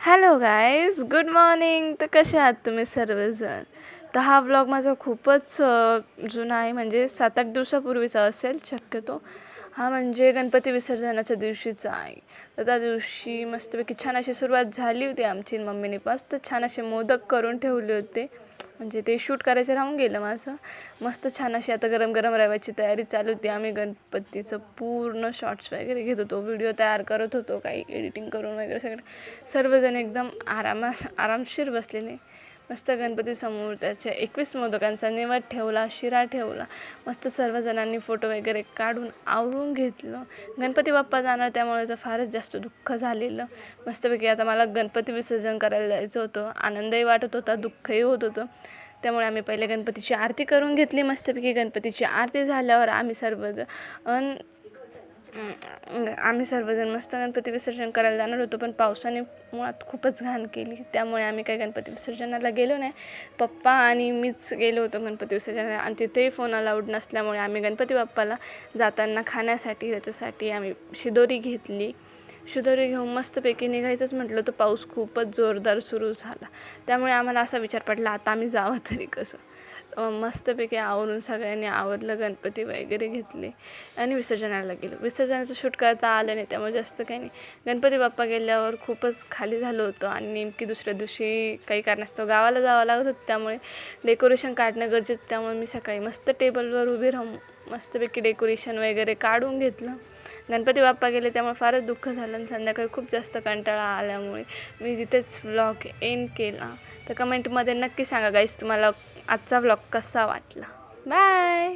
Hello guys, good morning. तर कसे आहात तुम्ही सर्वजण? तर हा व्लॉग माझा खूपच जुना आहे, म्हणजे 7-8 दिवसापूर्वीचा असेल शक्यतो. हा म्हणजे गणपती विसर्जनाच्या दिवशीचा आहे. तर त्या दिवशी मस्तपैकी छान अशी सुरुवात झाली होती आमची मम्मीने. मस्त छान असे मोदक करून ठेवले होते, म्हणजे ते शूट करायचं राहून गेलं माझं. मस्त छान अशी आता गरम गरम रव्याची तयारी चालू होती. आम्ही गणपतीचं पूर्ण शॉर्ट्स वगैरे घेत होतो, व्हिडिओ तयार करत होतो, काही एडिटिंग करून वगैरे सर्वजण एकदम आरामशीर बसलेले. मस्त गणपतीसमोर त्याच्या 21 मोदकांचा निवद ठेवला, शिरा ठेवला. मस्त सर्वजणांनी फोटो वगैरे काढून आवरून घेतलं. गणपती बाप्पा जाणार त्यामुळे तर फारच जास्त दुःख झालेलं. मस्तपैकी आता मला गणपती विसर्जन करायला जायचं होतं. आनंदही वाटत होता, दुःखही होत होतं. त्यामुळे आम्ही पहिले गणपतीची आरती करून घेतली. मस्तपैकी गणपतीची आरती झाल्यावर आम्ही सर्वजण मस्त गणपती विसर्जन करायला जाणार होतो, पण पावसाने मुळात खूपच घाण केली. त्यामुळे आम्ही काही गणपती विसर्जनाला गेलो नाही. पप्पा आणि मीच गेलो होतो गणपती विसर्जनाला, आणि तिथेही फोन अलाउड नसल्यामुळे आम्ही गणपती बाप्पाला जाताना खाण्यासाठी त्याच्यासाठी आम्ही शिदोरी घेतली. शिदोरी घेऊन मस्तपैकी निघायचंच म्हटलं तर पाऊस खूपच जोरदार सुरू झाला. त्यामुळे आम्हाला असा विचार पडला, आता आम्ही जावं तरी कसं. मस्तपैकी आवरून सगळ्यांनी आवरलं, गणपती वगैरे घेतले आणि विसर्जनाला गेलो. विसर्जनाचं शूट करता आलं नाही, त्यामुळे जास्त काही नाही. गणपती बाप्पा गेल्यावर खूपच खाली झालं होतं, आणि नेमकी दुसऱ्या दिवशी काही कारणास्तव गावाला जावं लागत होतं. त्यामुळे डेकोरेशन काढणं गरजेचं. त्यामुळे मी सकाळी मस्त टेबलवर उभी राहून मस्तपैकी डेकोरेशन वगैरे काढून घेतलं. गणपती बाप्पा गेले त्यामुळे फारच दुःख झालं, आणि संध्याकाळी खूप जास्त कंटाळा आल्यामुळे मी जिथेच व्लॉग एंड केला. तर कमेंटमध्ये नक्की सांगा गाईस, तुम्हाला आजचा व्लॉग कसा वाटला. बाय.